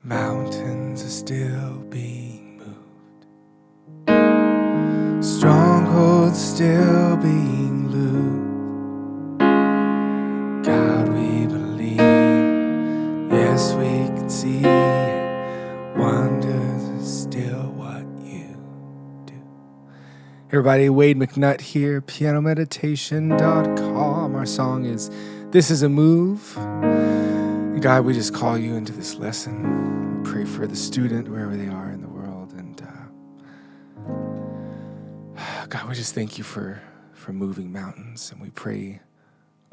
Mountains are still being moved. Strongholds still being loosed. God, we believe. Yes, we can see. Wonders are still what you do. Hey everybody, Wade McNutt here, pianomeditation.com. Our song is This Is a Move. And God, we just call you into this lesson. We pray for the student wherever they are in the world. And God, we just thank you for moving mountains. And we pray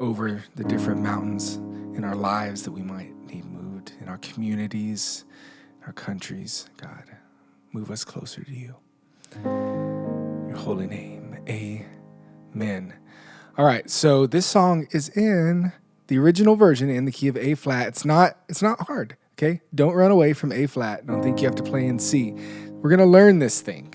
over the different mountains in our lives that we might need moved, in our communities, in our countries. God, move us closer to you. In your holy name, amen. All right, so this song is in the original version in the key of A flat. It's not hard, okay? Don't run away from A flat. Don't think you have to play in C. We're going to learn this thing.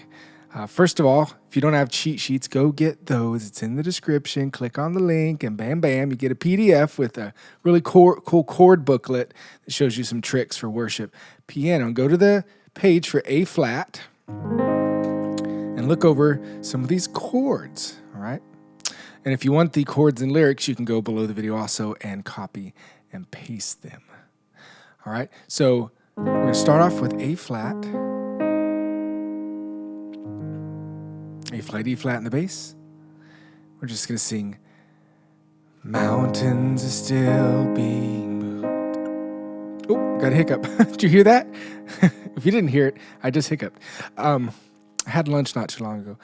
First of all, if you don't have cheat sheets, go get those. It's in the description. Click on the link and bam, bam, you get a PDF with a really cool chord booklet that shows you some tricks for worship piano. Go to the page for A flat and look over some of these chords, all right? And if you want the chords and lyrics, you can go below the video also and copy and paste them. All right, so we're going to start off with A flat, E flat in the bass. We're just going to sing, mountains are still being moved. Oh, got a hiccup. Did you hear that? If you didn't hear it, I just hiccuped. I had lunch not too long ago.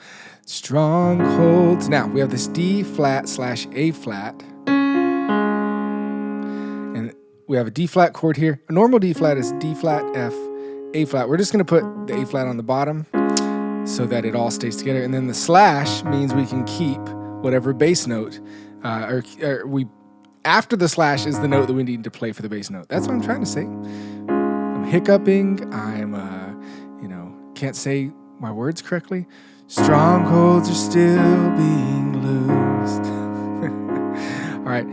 Strongholds. Now, we have this D flat / A flat. And we have a D flat chord here. A normal D flat is D flat, F, A flat. We're just going to put the A flat on the bottom so that it all stays together. And then the slash means we can keep whatever bass note, after the slash is the note that we need to play for the bass note. That's what I'm trying to say. I'm hiccuping. Can't say my words correctly. Strongholds are still being loosed. All right.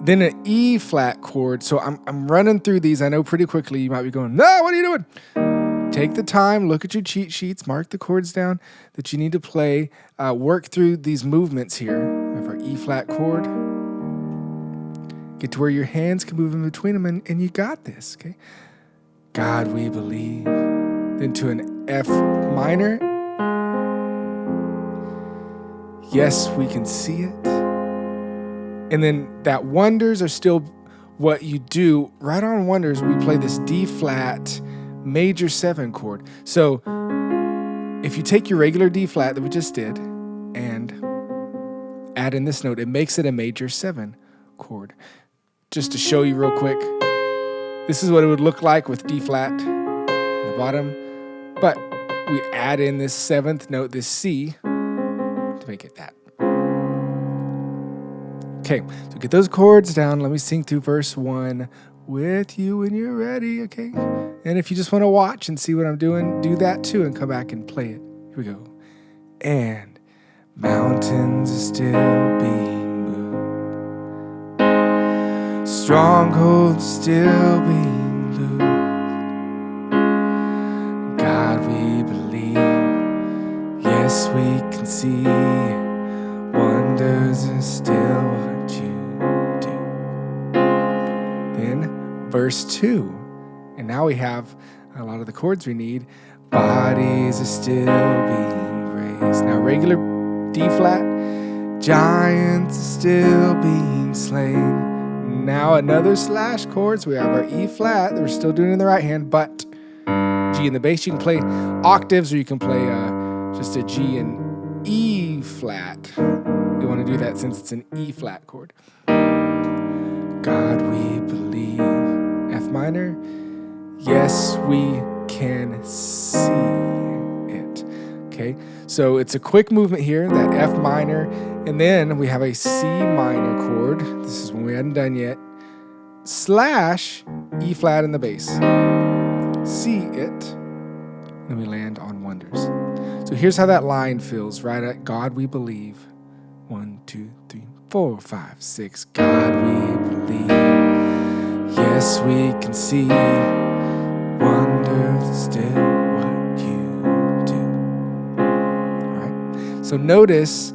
Then an E flat chord. So I'm running through these. I know pretty quickly you might be going, no, what are you doing? Take the time, look at your cheat sheets, mark the chords down that you need to play, work through these movements here of our E flat chord. Get to where your hands can move in between them, and you got this, okay? God, we believe. Then to an F minor. Yes, we can see it. And then that wonders are still what you do. Right on wonders, we play this D flat major 7 chord. So if you take your regular D flat that we just did and add in this note, it makes it a major 7 chord. Just to show you real quick, this is what it would look like with D flat on the bottom. But we add in this 7th note, this C, to make it that. Okay, so get those chords down. Let me sing through verse 1 with you when you're ready, okay? And if you just want to watch and see what I'm doing, do that too and come back and play it. Here we go. And mountains are still being moved. Strongholds still being loosed. God, we believe. Yes, we can see. Wonders are still what you do. Then verse 2. And now we have a lot of the chords we need. Bodies are still being raised. Now regular D flat. Giants are still being slain. Now another slash chord. So we have our E flat that we're still doing in the right hand, but G in the bass. You can play octaves, or you can play just a G and E flat. You want to do that since it's an E flat chord. God, we believe. F minor. Yes, we can see it. Okay, so it's a quick movement here, that F minor, and then we have a C minor chord. This is when we hadn't done yet. Slash E flat in the bass. See it. And we land on wonders. So here's how that line feels, right at God we believe. 1, 2, 3, 4, 5, 6. God we believe. Yes, we can see. So notice,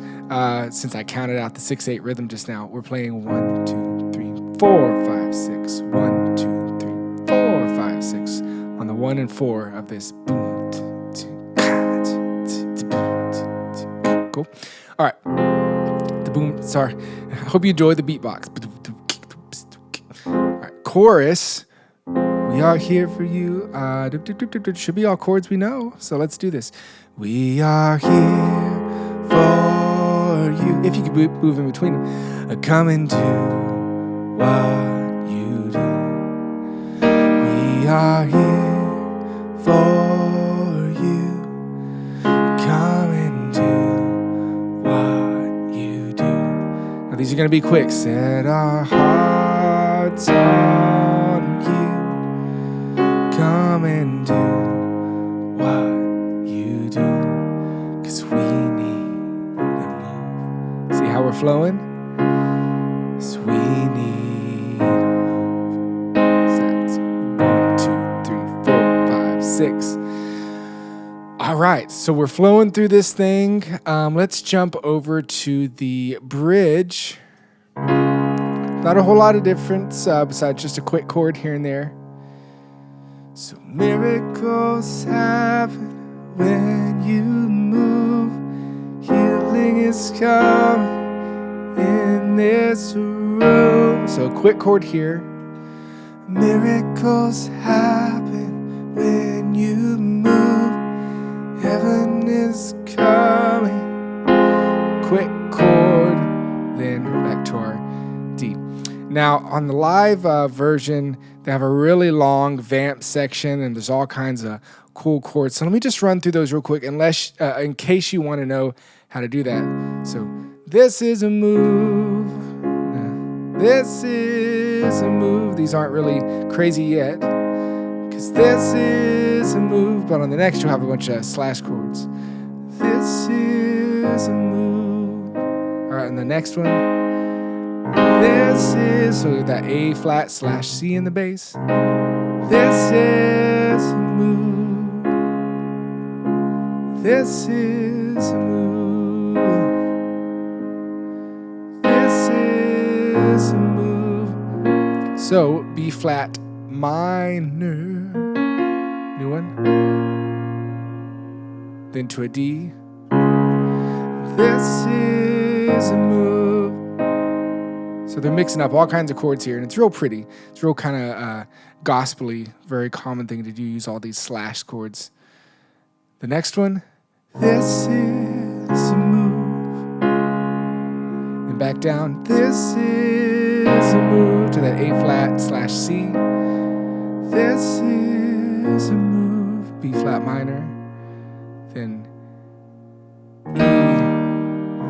since I counted out the 6/8 rhythm just now, we're playing 1, 2, 3, 4, 5, 6. 1, 2, 3, 4, 5, 6 on the 1 and 4 of this. Cool. All right. The boom. Sorry. I hope you enjoyed the beatbox. All right. Chorus. We are here for you. Should be all chords we know. So let's do this. We are here for you. If you could move in between them. Come and do what you do. We are here for you. Come and do what you do. Now these are going to be quick. Set our hearts on you. Come and do what you do, 'cause we need to move. See how we're flowing? So we need to move. So that's 1, 2, 3, 4, 5, 6. All right, so we're flowing through this thing. Let's jump over to the bridge. Not a whole lot of difference besides just a quick chord here and there. So miracles happen when you move. Healing is coming in this room. So a quick chord here. Miracles happen when you move. Heaven is coming. Quick chord, then back to our D. Now on the live version, they have a really long vamp section, and there's all kinds of cool chords. So let me just run through those real quick, in case you want to know how to do that. So this is a move. This is a move. These aren't really crazy yet, because this is a move. But on the next, you'll have a bunch of slash chords. This is a move. All right, and the next one. This is, so that A flat / C in the bass. This is a move. This is a move. This is a move. So B flat minor. New one. Then to a D. This is a move. So they're mixing up all kinds of chords here, and it's real pretty. It's real kind of gospel-y, very common thing to do, use all these slash chords. The next one, this is a move. And back down, this is a move to that A flat / C. This is a move, B flat minor. Then E,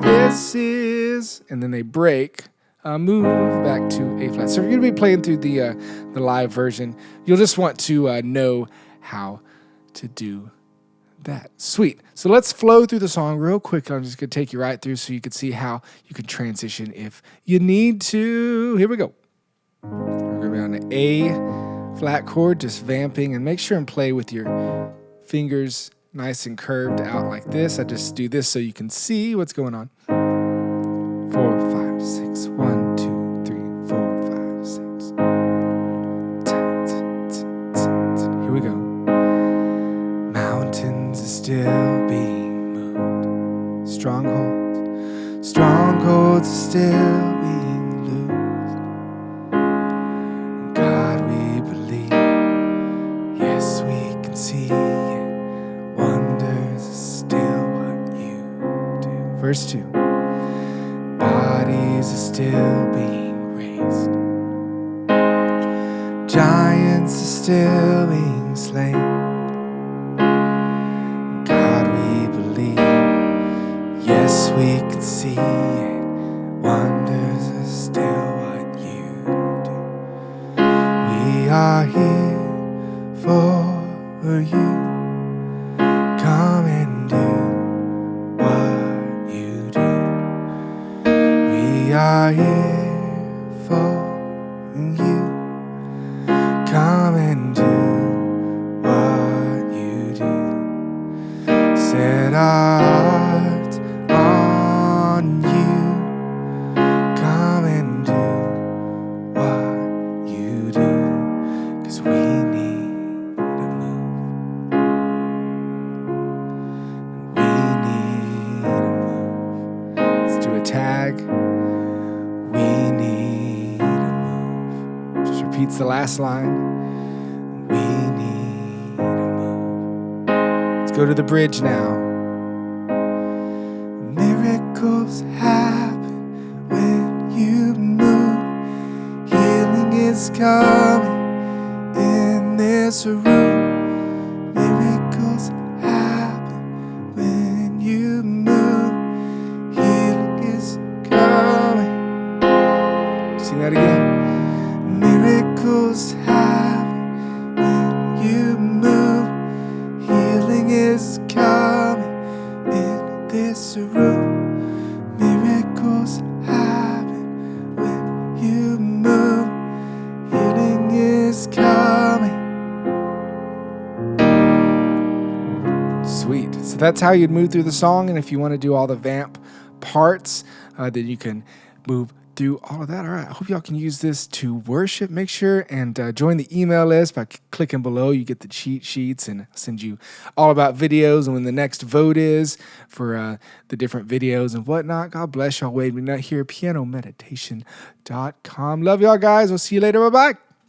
this is, and then they break. Move back to A flat. So if you're going to be playing through the live version, you'll just want to know how to do that. Sweet. So let's flow through the song real quick. I'm just going to take you right through so you can see how you can transition if you need to. Here we go. We're going to be on an A flat chord, just vamping, and make sure and play with your fingers nice and curved out like this. I just do this so you can see what's going on. 4, 5, 6. 1, 2, 3, 4, 5, 6. Here we go. Mountains are still being moved. Strongholds are still being loosed. God, we believe. Yes, we can see it. Wonders are still what you do. Verse 2. Bodies are still being raised. Giants are still being slain. God, we believe. Yes, we can see it. Wonders are still what you do. We are here for you. Come and do what you do. We are here for you. Come and do what you do. Set our hearts on the last line. We need a move. Let's go to the bridge now. Miracles happen when you move. Healing is coming in this room. Miracles happen when you move. Healing is coming. Sing that again. Miracles happen when you move. Healing is coming in this room. Miracles happen when you move. Healing is coming. Sweet. So that's how you'd move through the song. And if you want to do all the vamp parts, then you can move through all of that. All right. I hope y'all can use this to worship. Make sure and join the email list by clicking below. You get the cheat sheets, and I'll send you all about videos and when the next vote is for the different videos and whatnot. God bless y'all. Wade McNutt here, pianomeditation.com. Love y'all, guys. We'll see you later. Bye-bye.